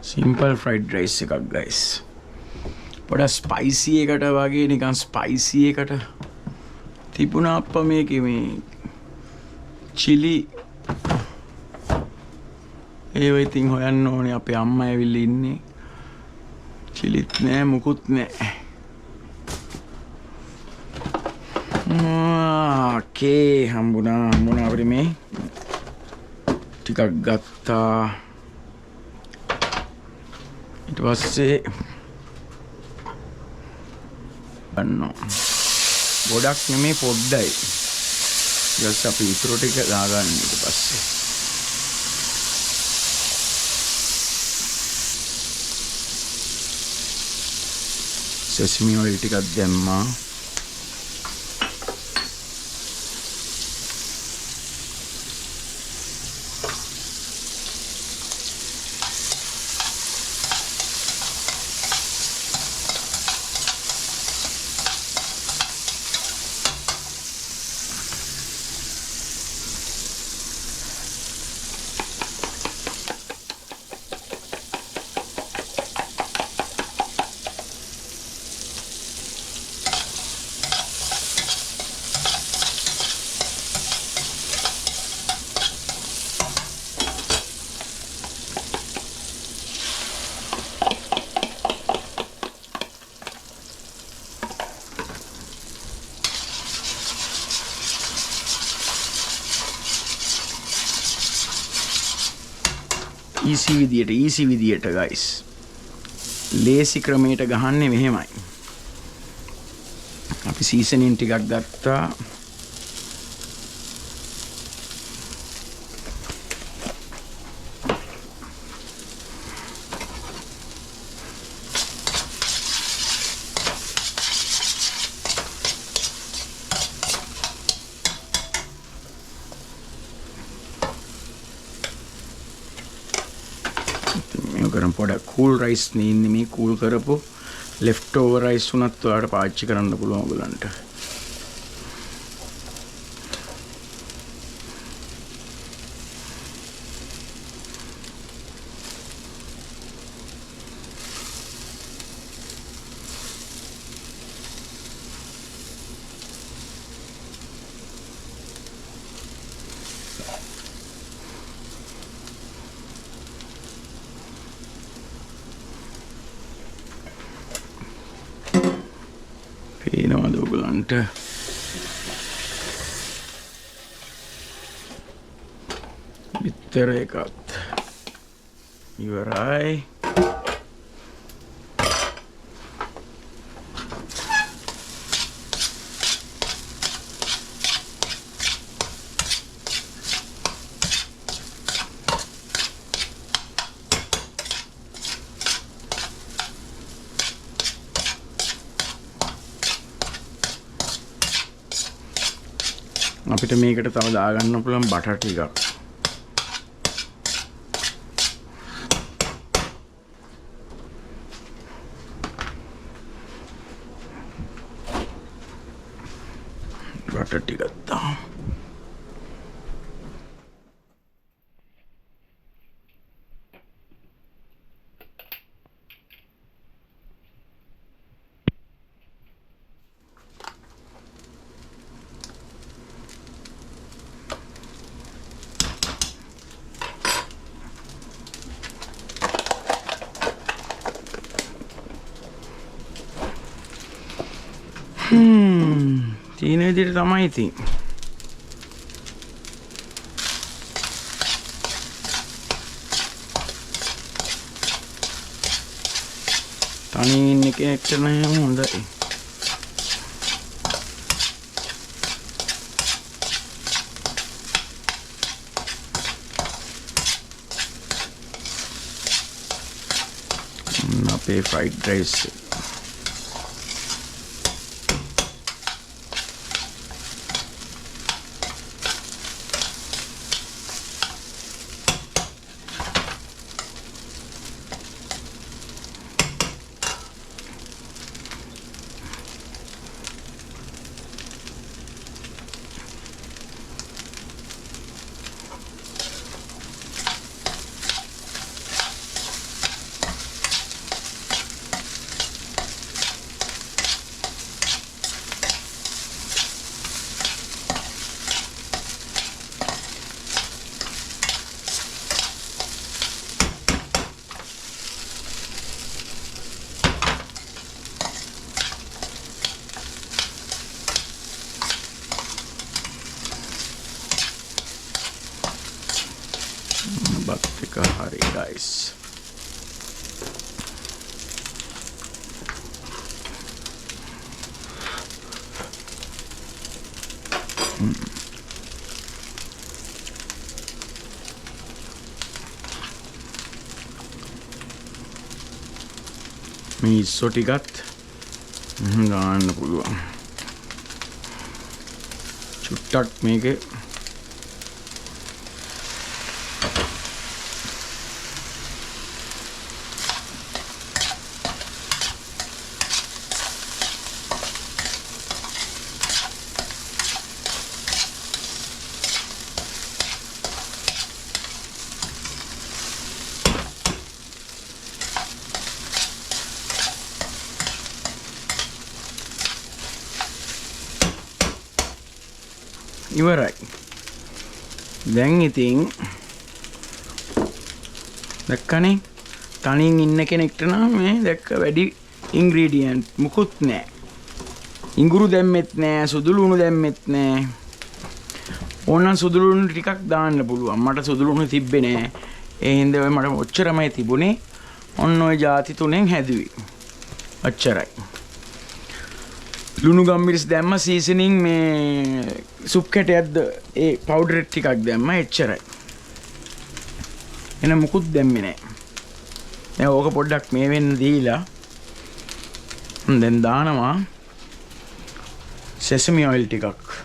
Simple fried rice එකක් guys. පොඩක් spicy එකට වගේ නිකන් ස්පයිසි එකට තිබුණා අප්පා මේකේ මේ චිලි ඒව ඉතින් හොයන්න ඕනේ. අපේ අම්මා ඇවිල්ලා ඉන්නේ. චිලිත් නෑ මුකුත් නෑ. ඕකේ හම්බුණා අපිට මේ ටිකක් ගත්තා. ඊට පස්සේ ගොඩක් නෙමේ පොඩ්ඩයි. ඊට අපි ඉතුරු ටික දාගන්න ඊට පස්සේ. සෙසමි ඔයිල් ටිකක් දැම්මා. ඊසි විදියට ගයිස්. ලේසි ක්‍රමයට ගහන්නේ මෙහෙමයි. අපි සීසනින් ටිකක් ගත්තා. කරන් පොඩක් කූල් රයිස් නේ ඉන්නේ මේ කූල් කරපු ලෙෆ්ට් ඕවර් රයිස් උනත් ඔයාලට පාවිච්චි කරන්න පුළුවන් ඔයගලන්ට. පේනවද ඔයගලන්ට? බිත්තර එකත් ඉවරයි. අපිට මේකට තව දාගන්න පුළුවන් බටර් ටිකක්. බටර් ටිකක් දාමු. තියෙන විදිහට තමයි ඉතින්. තනියෙන් එකෙක්ට නෑ හොඳයි. අපේ ෆ්‍රයිඩ් රයිස් ටික හරි guys. මේ ඉස්සෝ ටිකත් ගන්න පුළුවන්. චුට්ටක් මේකේ ඉවරයි. දැන් ඉතින් දැක්කනේ තනියෙන් ඉන්න කෙනෙක්ට නම් මේ දැක්ක වැඩි ඉන්ග්‍රීඩියන්ට් මුකුත් නැහැ. ඉඟුරු දැම්මෙත් නැහැ, සුදු ලුණු දැම්මෙත් නැහැ. ඕනනම් සුදු ලුණු ටිකක් දාන්න පුළුවන්. මට සුදු ලුණු තිබ්බේ නැහැ. ඒ හින්දා මට ඔච්චරමයි තිබුණේ. ඔන්න ඔය ಜಾති තුනෙන් හැදුවේ. ඔච්චරයි. ලුණු ගම්මිරිස් දැම්ම සීසනින් මේ සුප් කැටයක්ද ඒ පවුඩර් ටිකක් දැම්ම එච්චරයි. එන මුකුත් දැම්මේ නැහැ. දැන් ඕක පොඩ්ඩක් මේ වෙන්න දීලා දැන් දානවා sesame oil ටිකක්.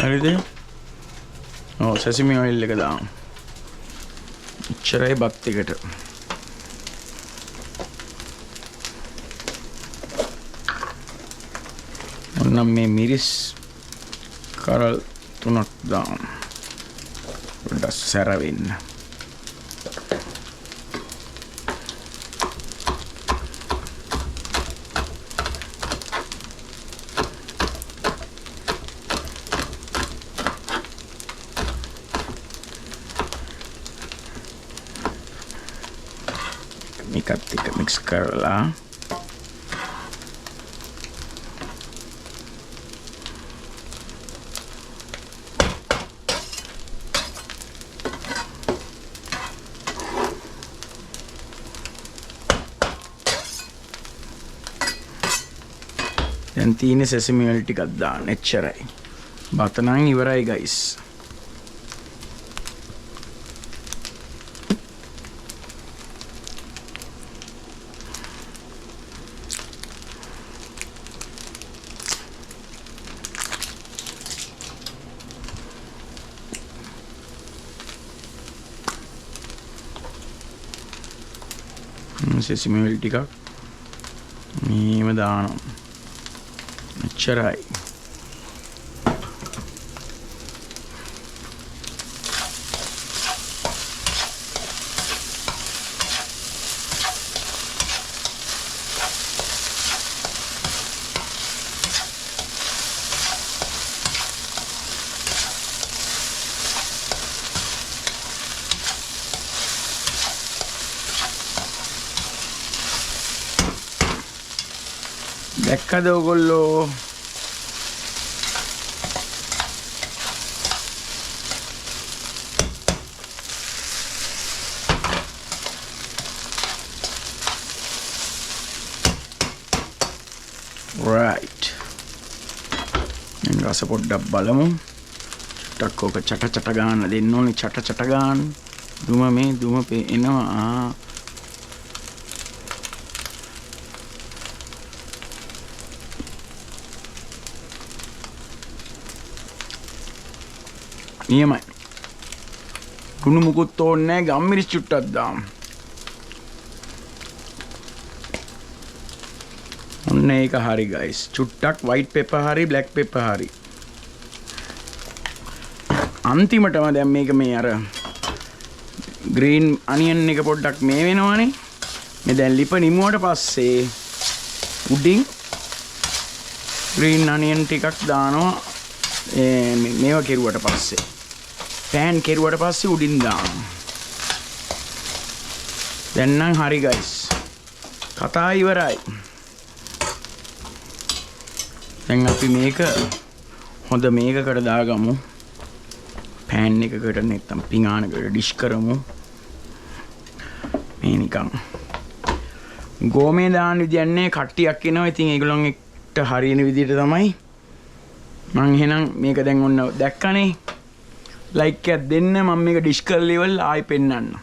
හරිද? ඔව් sesame oil එක දාමු. එච්චරයි බත් එකට. ඔන්න මේ මිරිස් කරල් 3ක් දාමු. පොඩ්ඩක් සැර වෙන්න. මේකත් එක මික්ස් කරලා දැන් තියෙන sesame oil ටිකක් දාන්න එච්චරයි. බත නම් ඉවරයි guys. sesame oil ටිකක් මේව දානවා. එච්චරයි. දැක්කද ඔයගොල්ලෝ? right. දැන් රස පොඩ්ඩක් බලමු. ටක් ඕක චට ගන්න දෙන්න ඕනේ. චට ගන්න. දුම එනවා. නියමයි. කුණු මුකුත් ඕනේ නැහැ. ගම්මිරිස් චුට්ටක් දාමු. ඔන්න ඒක හරි guys. චුට්ටක් white pepper හරි black pepper හරි. අන්තිමටම දැන් මේක මේ අර green onion එක පොඩ්ඩක් මේ වෙනවනේ. මේ දැන් ලිප නිමුවට පස්සේ උඩින් green onion ටිකක් දානවා. මේවා කෙරුවට පස්සේ pan කෙරුවට පස්සේ උඩින් දානවා. දැන් නම් හරි guys. කතා ඉවරයි. දැන් අපි මේක හොඳ මේකකට දාගමු. පෑන් එකකට නැත්තම් පිඟානකට ඩිෂ් කරමු. මේ නිකන් ගෝමේ දාන විදියක් නැහැ කට්ටියක් එනවා. ඉතින් ඒගොල්ලන්ට හරියන විදියට තමයි මං එහෙනම් මේක දැන් ඔන්න දැක්කනේ. ලයික් එකක් දෙන්න. මම මේක ඩිෂ් කරලා ඉවරලා ආයි පෙන්නන්න.